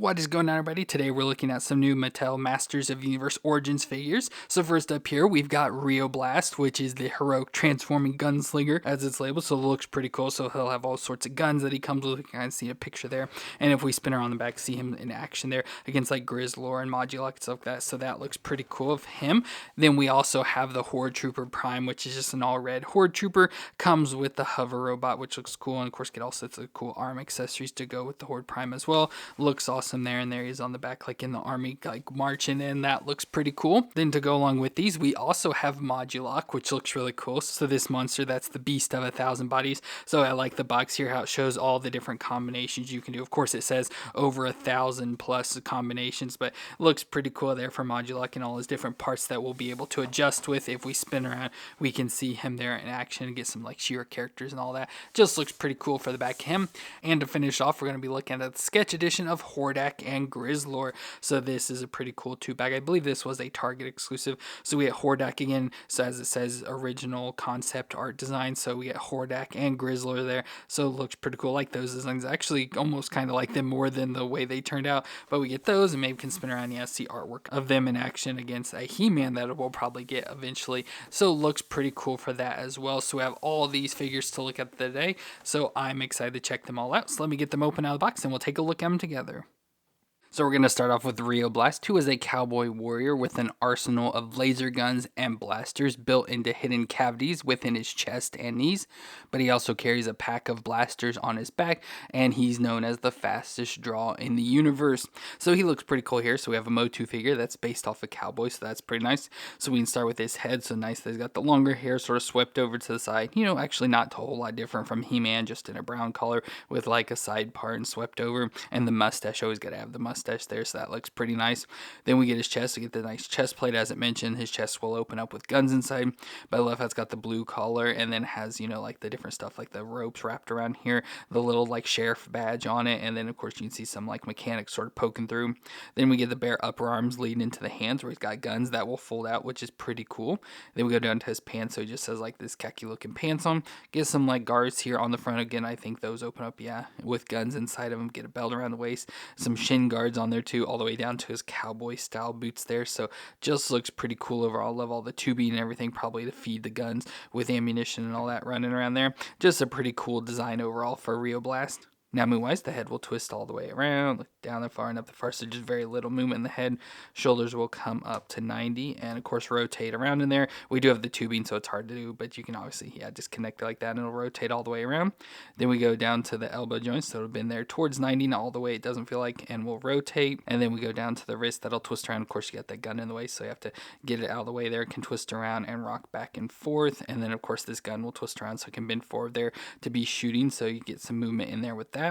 What is going on, everybody? Today we're looking at some new Mattel Masters of the Universe Origins figures. So first up here, we've got Rio Blast, which is the heroic transforming gunslinger as it's labeled. So it looks pretty cool. So he'll have all sorts of guns that he comes with. You can kind of see a picture there. And if we spin around the back, see him in action there against like Grizzlor and Modulok and stuff like that. So that looks pretty cool of him. Then we also have the Horde Trooper Prime, which is just an all red Horde Trooper. Comes with the hover robot, which looks cool. And of course, get all sorts of cool arm accessories to go with the Horde Prime as well. Looks awesome there, and there he is on the back like in the army like marching in. That looks pretty cool. Then to go along with these, we also have Modulok, which looks really cool. So this monster, that's the beast of 1,000 bodies. So I like the box here, how it shows all the different combinations you can do. Of course, it says over 1,000 plus combinations, but looks pretty cool there for Modulok and all his different parts that we'll be able to adjust with. If we spin around, we can see him there in action and get some like sheer characters and all that. Just looks pretty cool for the back of him. And to finish off, we're going to be looking at the sketch edition of Hordak and Grizzlor. So this is a pretty cool 2-bag. I believe this was a Target exclusive. So we get Hordak again. So as it says, original concept art design. So we get Hordak and Grizzlor there. So it looks pretty cool. I like those designs. Actually, almost kind of like them more than the way they turned out. But we get those, and maybe can spin around. Yeah, see artwork of them in action against a He-Man that we'll probably get eventually. So it looks pretty cool for that as well. So we have all these figures to look at today. So I'm excited to check them all out. So let me get them open out of the box, and we'll take a look at them together. So we're going to start off with Rio Blast, who is a cowboy warrior with an arsenal of laser guns and blasters built into hidden cavities within his chest and knees. But he also carries a pack of blasters on his back, and he's known as the fastest draw in the universe. So he looks pretty cool here. So we have a MOTU figure that's based off a cowboy, so that's pretty nice. So we can start with his head. So nice that he's got the longer hair sort of swept over to the side. You know, actually not a whole lot different from He-Man, just in a brown color with like a side part and swept over. And the mustache, always got to have the mustache there, so that looks pretty nice. Then we get his chest. We get the nice chest plate. As it mentioned, his chest will open up with guns inside. By the left, it's got the blue collar, and then has, you know, like the different stuff like the ropes wrapped around here, the little like sheriff badge on it, and then of course you can see some like mechanics sort of poking through. Then we get the bare upper arms leading into the hands where he's got guns that will fold out, which is pretty cool. Then we go down to his pants, so he just has like this khaki looking pants on. Get some like guards here on the front. Again, I think those open up, yeah, with guns inside of them. Get a belt around the waist, some shin guards on there too, all the way down to his cowboy style boots there. So just looks pretty cool overall. Love all the tubing and everything, probably to feed the guns with ammunition and all that running around there. Just a pretty cool design overall for Rio Blast. Now, move-wise, the head will twist all the way around, look down the far and up the far, so just very little movement in the head. Shoulders will come up to 90, and of course rotate around in there. We do have the tubing, so it's hard to do, but you can obviously, yeah, just connect it like that, and it'll rotate all the way around. Then we go down to the elbow joints, so it'll been there towards 90, not all the way, it doesn't feel like, and we'll rotate. And then we go down to the wrist, that'll twist around. Of course, you got that gun in the way, so you have to get it out of the way there. It can twist around and rock back and forth, and then of course this gun will twist around, so it can bend forward there to be shooting, so you get some movement in there with that.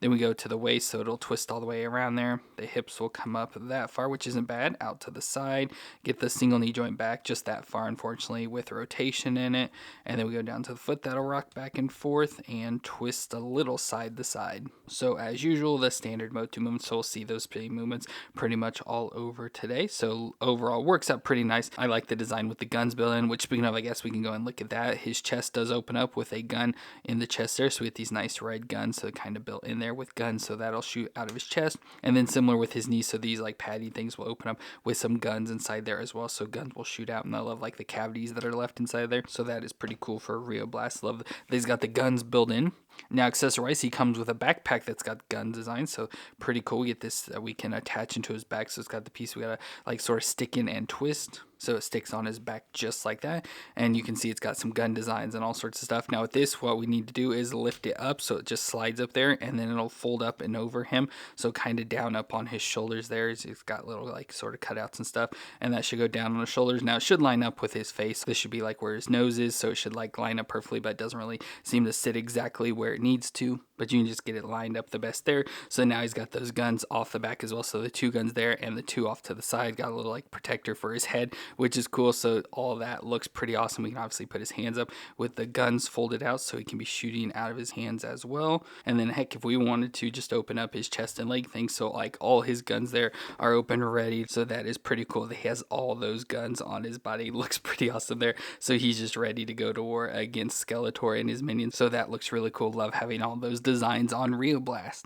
Then we go to the waist, so it'll twist all the way around there. The hips will come up that far, which isn't bad, out to the side. Get the single knee joint back just that far, unfortunately, with rotation in it. And then we go down to the foot, that'll rock back and forth and twist a little side to side. So as usual, the standard MOTU movements, so we'll see those movements pretty much all over today. So overall, works out pretty nice. I like the design with the guns built in, which speaking of, I guess we can go and look at that. His chest does open up with a gun in the chest there, so we get these nice red guns, so kind of built in there with guns, so that'll shoot out of his chest. And then similar with his knees, so these like paddy things will open up with some guns inside there as well, so guns will shoot out. And I love like the cavities that are left inside there, so that is pretty cool for Rio Blast. Love that he's got the guns built in. Now, accessorized, he comes with a backpack that's got gun design, so pretty cool. We get this that we can attach into his back, so it's got the piece we gotta like sort of stick in and twist, so it sticks on his back just like that. And you can see it's got some gun designs and all sorts of stuff. Now with this, what we need to do is lift it up so it just slides up there, and then it'll fold up and over him, so kind of down up on his shoulders there. It's got little like sort of cutouts and stuff, and that should go down on his shoulders. Now it should line up with his face. This should be like where his nose is, so it should like line up perfectly, but it doesn't really seem to sit exactly where it needs to. But you can just get it lined up the best there. So now he's got those guns off the back as well. So the 2 guns there and the 2 off to the side. Got a little like protector for his head, which is cool. So all that looks pretty awesome. We can obviously put his hands up with the guns folded out, so he can be shooting out of his hands as well. And then heck, if we wanted to just open up his chest and leg thing, so like all his guns there are open ready. So that is pretty cool that he has all those guns on his body. Looks pretty awesome there. So he's just ready to go to war against Skeletor and his minions. So that looks really cool. Love having all those designs on Rio Blast.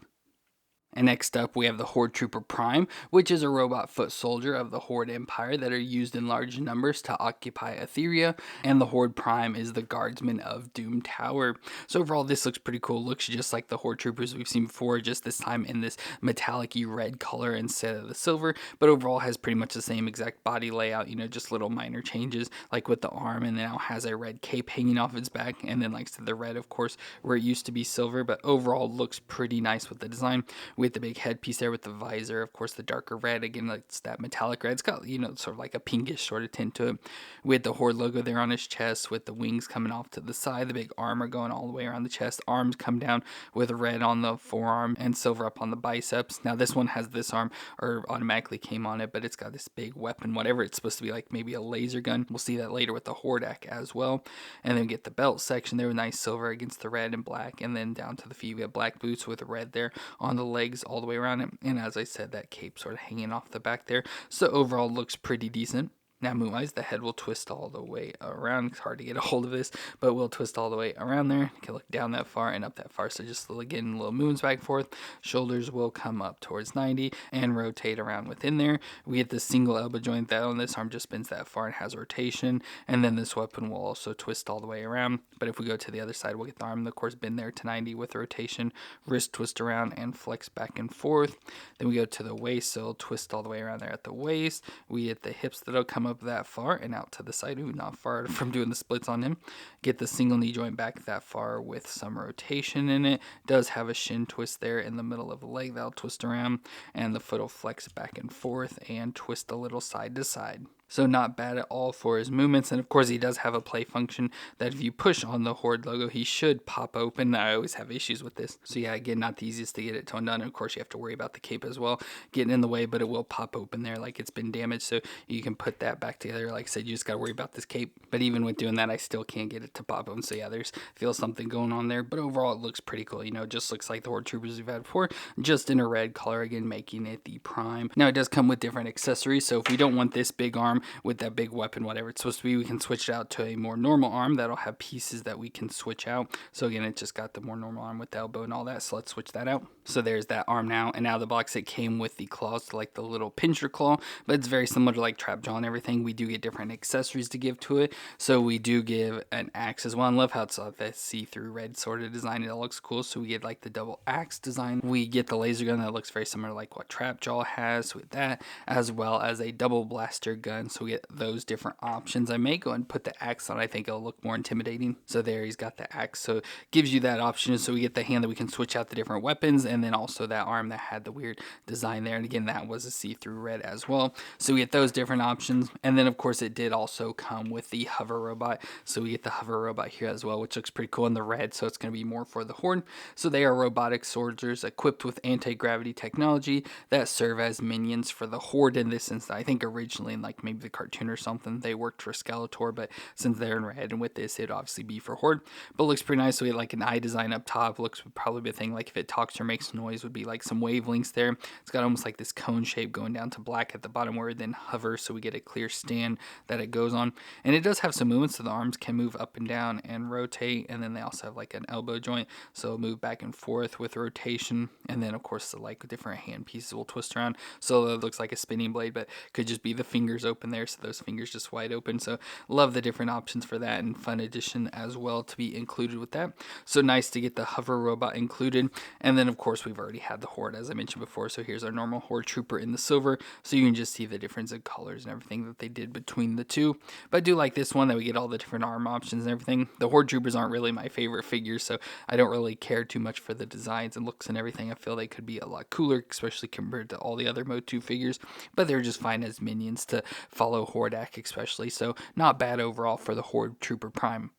And next up, we have the Horde Trooper Prime, which is a robot foot soldier of the Horde Empire that are used in large numbers to occupy Etheria. And the Horde Prime is the guardsman of Doom Tower. So overall, this looks pretty cool. Looks just like the Horde Troopers we've seen before, just this time in this metallic-y red color instead of the silver. But overall, has pretty much the same exact body layout, just little minor changes, like with the arm, and now has a red cape hanging off its back, and then like the red, of course, where it used to be silver. But overall, looks pretty nice with the design. With the big headpiece there with the visor, of course, the darker red, again, it's that metallic red. It's got, sort of like a pinkish sort of tint to it, with the Horde logo there on his chest, with the wings coming off to the side, the big armor going all the way around the chest, arms come down with red on the forearm and silver up on the biceps. Now this one has this arm, or automatically came on it, but it's got this big weapon, whatever it's supposed to be, like maybe a laser gun. We'll see that later with the Hordak as well. And then we get the belt section there with nice silver against the red and black, and then down to the feet we have black boots with red there on the legs all the way around it, and as I said, that cape sort of hanging off the back there. So overall looks pretty decent. Now move-wise, the head will twist all the way around. It's hard to get a hold of this, but we'll twist all the way around there. You can look down that far and up that far, so just again, little moves back and forth. Shoulders will come up towards 90 and rotate around within there. We get the single elbow joint that on this arm just spins that far and has rotation, and then this weapon will also twist all the way around. But if we go to the other side, we'll get the arm, of course, bend there to 90 with rotation, wrist twist around and flex back and forth. Then we go to the waist, so it'll twist all the way around there at the waist. We get the hips that'll come up that far and out to the side. Ooh, not far from doing the splits on him. Get the single knee joint back that far with some rotation in it. Does have a shin twist there in the middle of the leg that'll twist around, and the foot will flex back and forth and twist a little side to side. So not bad at all for his movements. And of course, he does have a play function that if you push on the Horde logo, he should pop open. I always have issues with this. So yeah, again, not the easiest to get it toned down. And of course, you have to worry about the cape as well getting in the way, but it will pop open there like it's been damaged. So you can put that back together. Like I said, you just got to worry about this cape. But even with doing that, I still can't get it to pop open. So yeah, feels something going on there. But overall, it looks pretty cool. It just looks like the Horde Troopers we've had before, just in a red color, again, making it the Prime. Now, it does come with different accessories. So if we don't want this big arm with that big weapon, whatever it's supposed to be, we can switch it out to a more normal arm that'll have pieces that we can switch out. So again, it just got the more normal arm with the elbow and all that, so let's switch that out. So there's that arm now, and now the box, it came with the claws, to like the little pincher claw, but it's very similar to like trap jaw and everything. We do get different accessories to give to it. So we do give an axe as well. I love how it's like that see-through red sort of design. It looks cool. So we get like the double axe design. We get the laser gun that looks very similar to like what trap jaw has with that, as well as a double blaster gun. So we get those different options. I may go and put the axe on. I think it'll look more intimidating. So there, he's got the axe. So it gives you that option. So we get the hand that we can switch out the different weapons, and then also that arm that had the weird design there. And again, that was a see-through red as well. So we get those different options. And then of course it did also come with the hover robot. So we get the hover robot here as well, which looks pretty cool in the red. So it's going to be more for the Horde. So they are robotic soldiers equipped with anti-gravity technology that serve as minions for the Horde in this instance. I think originally in like maybe the cartoon or something, they worked for Skeletor, but since they're in red and with this, it'd obviously be for Horde. But it looks pretty nice. So we have like an eye design up top. Looks would probably be a thing, like if it talks or makes noise, would be like some wavelengths there. It's got almost like this cone shape going down to black at the bottom where it then hovers, so we get a clear stand that it goes on. And it does have some movements, so the arms can move up and down and rotate, and then they also have like an elbow joint, so it'll move back and forth with rotation. And then of course the like different hand pieces will twist around, so it looks like a spinning blade, but could just be the fingers open there, so those fingers just wide open. So love the different options for that, and fun addition as well to be included with that. So nice to get the hover robot included. And then of course we've already had the Horde, as I mentioned before. So here's our normal Horde Trooper in the silver, so you can just see the difference in colors and everything that they did between the two. But I do like this one that we get all the different arm options and everything. The Horde Troopers aren't really my favorite figures, so I don't really care too much for the designs and looks and everything. I feel they could be a lot cooler, especially compared to all the other MOTU figures, but they're just fine as minions to follow Hordak especially, so not bad overall for the Horde Trooper Prime.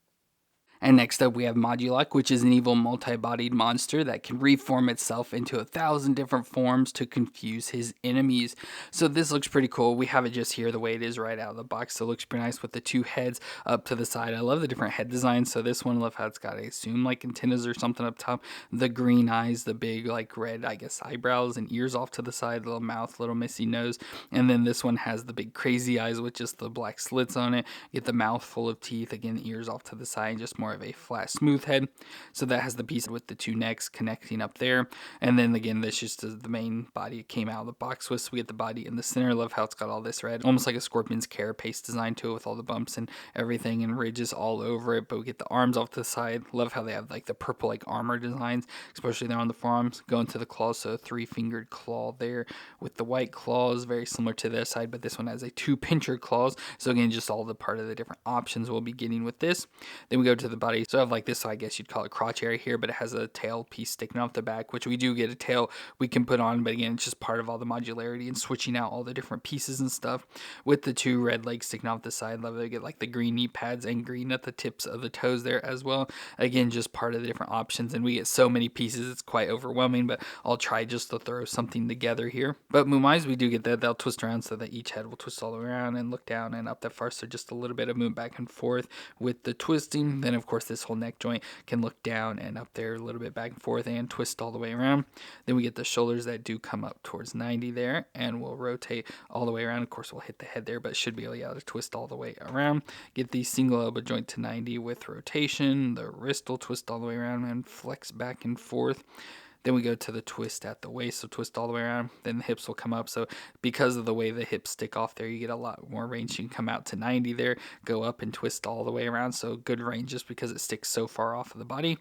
And next up we have Modulok, which is an evil multi-bodied monster that can reform itself into 1,000 different forms to confuse his enemies. So this looks pretty cool. We have it just here the way it is right out of the box, so it looks pretty nice with the two heads up to the side. I love the different head designs. So this one, I love how it's got, I assume, like antennas or something up top, the green eyes, the big like red, I guess, eyebrows and ears off to the side, little mouth, little missy nose, and then this one has the big crazy eyes with just the black slits on it. You get the mouth full of teeth, again, ears off to the side, just more more of a flat, smooth head. So that has the piece with the two necks connecting up there. And then again, this just is the main body it came out of the box with. So we get the body in the center. Love how it's got all this red, almost like a scorpion's carapace design to it with all the bumps and everything and ridges all over it. But we get the arms off to the side. Love how they have like the purple like armor designs, especially there on the forearms. Going to the claws, so a 3-fingered claw there with the white claws, very similar to this side, but this one has a 2 pincher claws. So again, just all the part of the different options we'll be getting with this. Then we go to the body. So I have like this, I guess you'd call it crotch area here, but it has a tail piece sticking off the back, which we do get a tail we can put on, but again, it's just part of all the modularity and switching out all the different pieces and stuff. With the 2 red legs sticking off the side, love they get like the green knee pads and green at the tips of the toes there as well. Again, just part of the different options, and we get so many pieces, it's quite overwhelming, but I'll try just to throw something together here. But Mumai's, we do get that they'll twist around so that each head will twist all the way around and look down and up that far, so just a little bit of movement back and forth with the twisting. Then of course this whole neck joint can look down and up there a little bit back and forth and twist all the way around. Then we get the shoulders that do come up towards 90 there, and we'll rotate all the way around. Of course we'll hit the head there, but should be able to twist all the way around. Get the single elbow joint to 90 with rotation. The wrist will twist all the way around and flex back and forth. Then we go to the twist at the waist, so twist all the way around. Then the hips will come up. So because of the way the hips stick off there, you get a lot more range. You can come out to 90 there, go up and twist all the way around. So good range just because it sticks so far off of the body.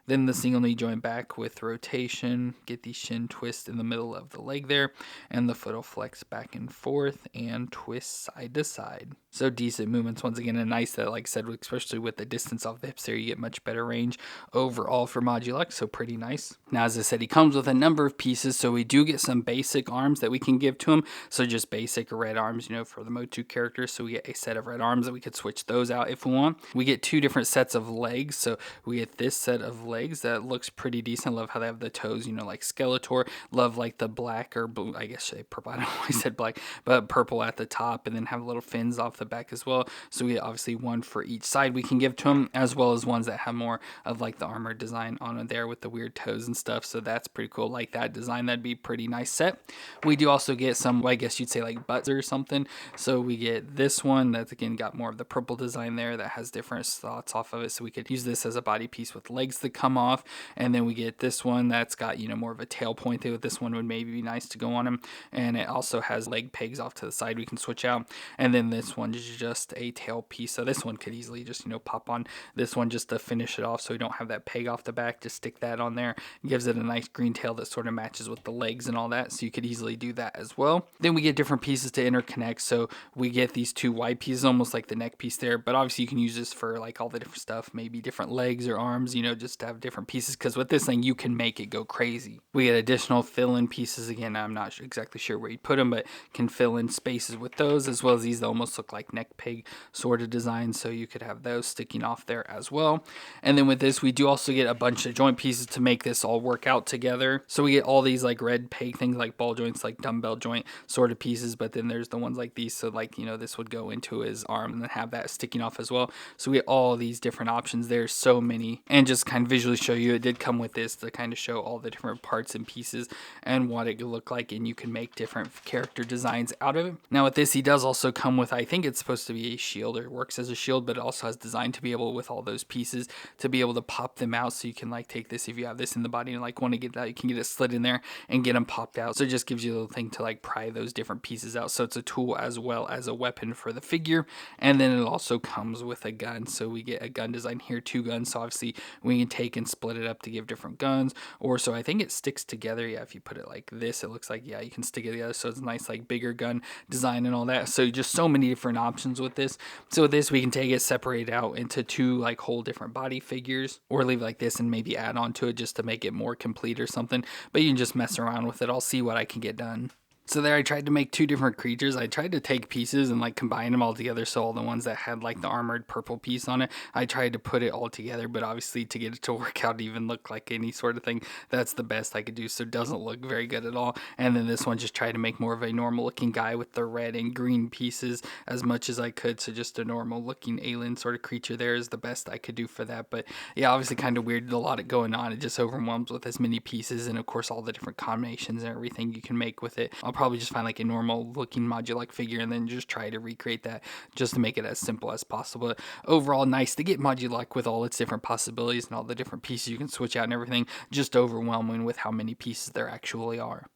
Then the single knee joint back with rotation, get the shin twist in the middle of the leg there, and the foot will flex back and forth and twist side to side. So decent movements once again, and nice that, like I said, especially with the distance off the hips there, you get much better range overall for Modulok, so pretty nice. Now, as I said, he comes with a number of pieces, so we do get some basic arms that we can give to him. So just basic red arms, for the MOTU characters. So we get a set of red arms that we could switch those out if we want. We get 2 different sets of legs, so we get this set of legs that looks pretty decent. Love how they have the toes, like Skeletor. Love like the black or blue, I guess purple, I don't know why I said black, but purple at the top, and then have little fins off the back as well. So we get obviously one for each side we can give to him, as well as ones that have more of like the armor design on it there with the weird toes and stuff. So that's pretty cool. Like that design, that'd be pretty nice set. We do also get some, I guess you'd say like butts or something. So we get this one that's again got more of the purple design there that has different slots off of it. So we could use this as a body piece with legs that come off. And then we get this one that's got, more of a tail point there. This one would maybe be nice to go on him. And it also has leg pegs off to the side we can switch out. And then this one is just a tail piece. So this one could easily just, pop on this one just to finish it off so we don't have that peg off the back. Just stick that on there. It gives it a nice green tail that sort of matches with the legs and all that. So you could easily do that as well. Then we get different pieces to interconnect. So we get these 2 wide pieces, almost like the neck piece there. But obviously you can use this for like all the different stuff, maybe different legs or arms, just to have different pieces. Because with this thing, you can make it go crazy. We get additional fill-in pieces. Again, I'm not exactly sure where you put them, but can fill in spaces with those, as well as these that almost look like neck peg sort of design. So you could have those sticking off there as well. And then with this, we do also get a bunch of joint pieces to make this all work out together. So we get all these like red peg things, like ball joints, like dumbbell joint sort of pieces. But then there's the ones like these. So like, this would go into his arm and then have that sticking off as well. So we get all these different options. There's so many. And just kind of visually show you, it did come with this to kind of show all the different parts and pieces and what it could look like, and you can make different character designs out of it. Now with this, he does also come with, I think it's supposed to be a shield, or it works as a shield, but it also has design to be able, with all those pieces, to be able to pop them out. So you can like take this, if you have this in the body and like want to get that, you can get it slid in there and get them popped out. So it just gives you a little thing to like pry those different pieces out. So it's a tool as well as a weapon for the figure. And then it also comes with a gun. So we get a gun design here, 2 guns. So obviously we can take and split it up to give different guns, or so I think it sticks together. Yeah, if you put it like this, it looks like, yeah, you can stick it together. So it's a nice like bigger gun design and all that. So just so many different options with this. So with this, we can take it, separate out into 2 like whole different body figures, or leave it like this and maybe add on to it just to make it more complete or something. But you can just mess around with it. I'll see what I can get done. So there I tried to make 2 different creatures. I tried to take pieces and like combine them all together. So all the ones that had like the armored purple piece on it, I tried to put it all together, but obviously to get it to work out, even look like any sort of thing, that's the best I could do. So it doesn't look very good at all. And then this one just tried to make more of a normal looking guy with the red and green pieces as much as I could. So just a normal looking alien sort of creature there is the best I could do for that. But yeah, obviously kind of weird, a lot going on. It just overwhelms with as many pieces, and of course all the different combinations and everything you can make with it. I'll probably just find like a normal looking Modulok figure and then just try to recreate that just to make it as simple as possible. But overall, nice to get Modulok with all its different possibilities and all the different pieces you can switch out and everything. Just overwhelming with how many pieces there actually are.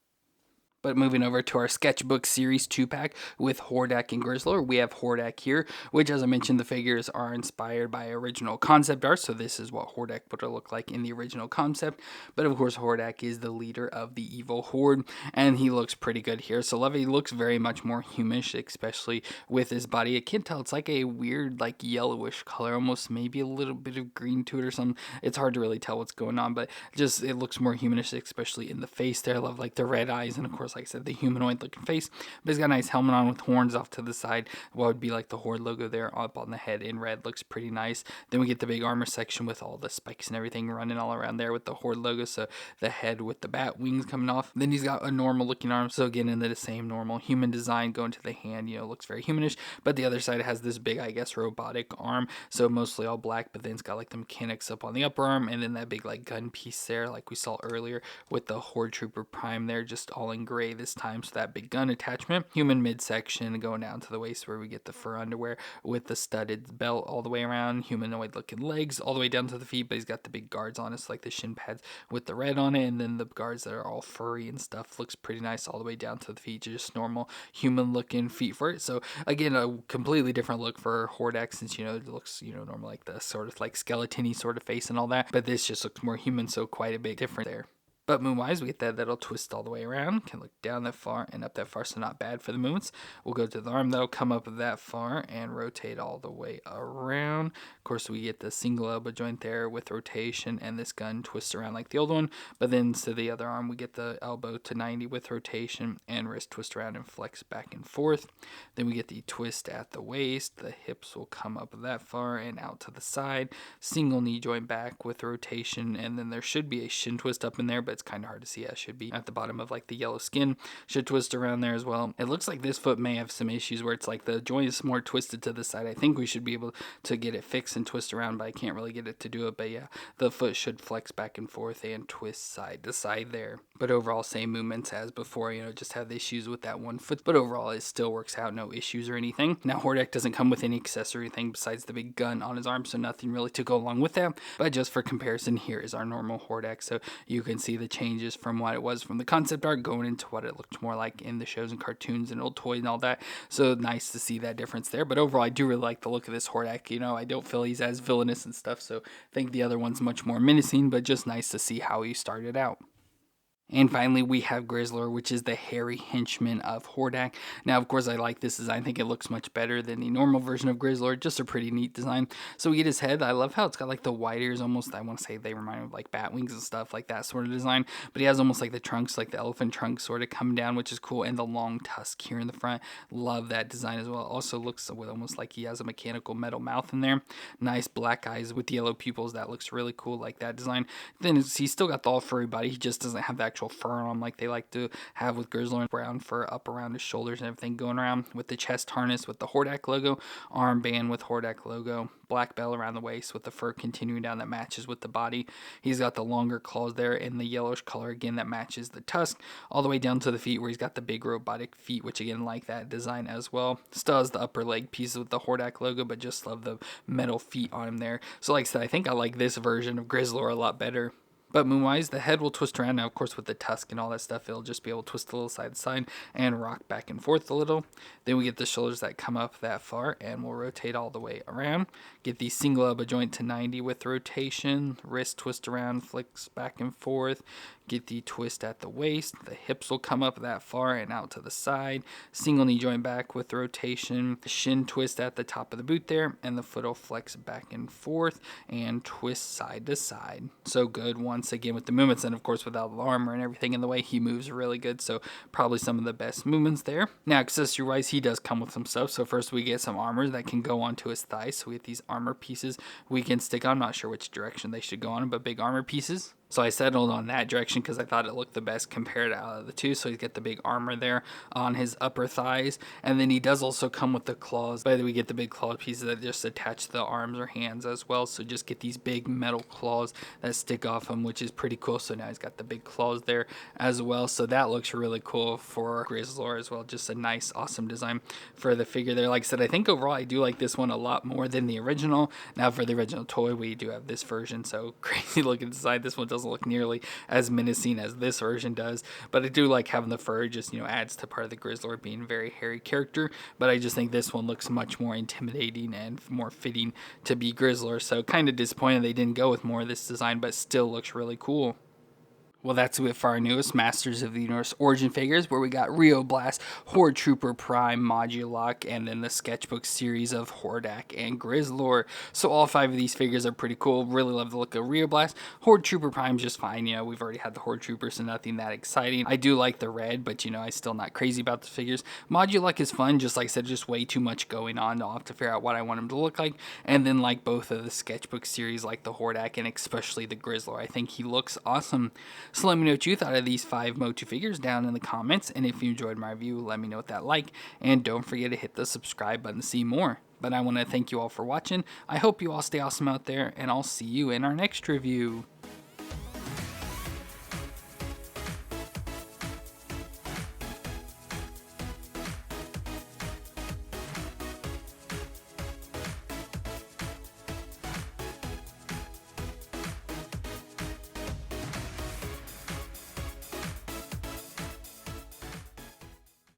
But moving over to our sketchbook series 2-pack with Hordak and Grizzlor, we have Hordak here, which, as I mentioned, the figures are inspired by original concept art, so this is what Hordak would look like in the original concept. But of course, Hordak is the leader of the evil Horde, and he looks pretty good here. So love it. He looks very much more humanish, especially with his body. I can't tell, it's like a weird, like yellowish color, almost maybe a little bit of green to it or something. It's hard to really tell what's going on, but just it looks more humanish, especially in the face there. I love like the red eyes, and of course, like I said, the humanoid looking face, but he's got a nice helmet on with horns off to the side. What would be like the Horde logo there up on the head in red looks pretty nice. Then we get the big armor section with all the spikes and everything running all around there with the Horde logo, so the head with the bat wings coming off. Then he's got a normal looking arm, so again into the same normal human design going to the hand, looks very humanish, but the other side has this big, I guess, robotic arm, so mostly all black, but then it's got like the mechanics up on the upper arm, and then that big like gun piece there like we saw earlier with the Horde Trooper Prime there, just all in gray this time. So that big gun attachment, human midsection going down to the waist where we get the fur underwear with the studded belt all the way around, humanoid looking legs all the way down to the feet, but he's got the big guards on it, so like the shin pads with the red on it, and then the guards that are all furry and stuff. Looks pretty nice all the way down to the feet, just normal human looking feet for it. So again, a completely different look for Hordak, since it looks normal like the sort of like skeleton-y sort of face and all that, but this just looks more human, so quite a bit different there. But moon-wise, we get that'll twist all the way around, can look down that far and up that far, so not bad for the movements. We'll go to the arm, that'll come up that far and rotate all the way around. Of course, we get the single elbow joint there with rotation, and this gun twists around like the old one. But then to the other arm, we get the elbow to 90 with rotation, and wrist twist around and flex back and forth. Then we get the twist at the waist, the hips will come up that far and out to the side. Single knee joint back with rotation, and then there should be a shin twist up in there, but it's kind of hard to see. It should be at the bottom of like the yellow skin. Should twist around there as well. It looks like this foot may have some issues where it's like the joint is more twisted to the side. I think we should be able to get it fixed and twist around, but I can't really get it to do it. But yeah, the foot should flex back and forth and twist side to side there. But overall, same movements as before, just have the issues with that one foot. But overall, it still works out, no issues or anything. Now, Hordak doesn't come with any accessory thing besides the big gun on his arm, so nothing really to go along with that. But just for comparison, here is our normal Hordak, so you can see the changes from what it was from the concept art going into what it looked more like in the shows and cartoons and old toys and all that. So nice to see that difference there. But overall, I do really like the look of this Hordak. I don't feel he's as villainous and stuff, so I think the other one's much more menacing, but just nice to see how he started out. And finally, we have Grizzlor, which is the hairy henchman of Hordak. Now, of course, I like this design. I think it looks much better than the normal version of Grizzlor. Just a pretty neat design. So we get his head. I love how it's got like the white ears almost. I want to say they remind me of like bat wings and stuff, like that sort of design. But he has almost like the trunks, like the elephant trunk sort of come down, which is cool. And the long tusk here in the front. Love that design as well. Also looks almost like he has a mechanical metal mouth in there. Nice black eyes with yellow pupils. That looks really cool, like that design. Then he's still got the all furry body. He just doesn't have the actual fur on him like they like to have with Grizzlor. Brown fur up around his shoulders and everything going around with the chest harness with the Hordak logo, armband with Hordak logo, black belt around the waist with the fur continuing down that matches with the body. He's got the longer claws there in the yellowish color again that matches the tusk, all the way down to the feet where he's got the big robotic feet, which again like that design as well. Still has the upper leg pieces with the Hordak logo, but just love the metal feet on him there. So like I said, I think I like this version of Grizzlor a lot better. But moon-wise, the head will twist around. Now, of course, with the tusk and all that stuff, it'll just be able to twist a little side to side and rock back and forth a little. Then we get the shoulders that come up that far, and we'll rotate all the way around. Get the single elbow joint to 90 with rotation. Wrist twist around, flicks back and forth. Get the twist at the waist. The hips will come up that far and out to the side. Single knee joint back with rotation. The shin twist at the top of the boot there, and the foot will flex back and forth and twist side to side. So good once again with the movements, and of course without the armor and everything in the way, he moves really good, so probably some of the best movements there. Now, accessory wise, he does come with some stuff. So first we get some armor that can go onto his thighs. So we get these armor pieces we can stick on. I'm not sure which direction they should go on, but big armor pieces. So I settled on that direction because I thought it looked the best compared out of the two. So he's got the big armor there on his upper thighs. And then he does also come with the claws. But we get the big claw pieces that just attach to the arms or hands as well. So just get these big metal claws that stick off him, which is pretty cool. So now he's got the big claws there as well. So that looks really cool for Grizzlor as well. Just a nice, awesome design for the figure there. Like I said, I think overall I do like this one a lot more than the original. Now for the original toy, we do have this version. So crazy looking design. This one doesn't look nearly as menacing as this version does, but I do like having the fur. Just, you know, adds to part of the Grizzlor being a very hairy character, but I just think this one looks much more intimidating and more fitting to be Grizzlor. So kind of disappointed they didn't go with more of this design, but still looks really cool. Well, that's it for our newest Masters of the Universe Origin figures, where we got Rio Blast, Horde Trooper Prime, Modulok, and then the sketchbook series of Hordak and Grizzlor. So all 5 of these figures are pretty cool. Really love the look of Rio Blast. Horde Trooper Prime just fine. You know, we've already had the Horde Trooper, so nothing that exciting. I do like the red, but you know, I'm still not crazy about the figures. Modulok is fun, just like I said, just way too much going on. I'll have to figure out what I want him to look like. And then like both of the sketchbook series, like the Hordak and especially the Grizzlor, I think he looks awesome. So let me know what you thought of these 5 MOTU figures down in the comments, and if you enjoyed my review, let me know what that like, and don't forget to hit the subscribe button to see more. But I want to thank you all for watching. I hope you all stay awesome out there, and I'll see you in our next review.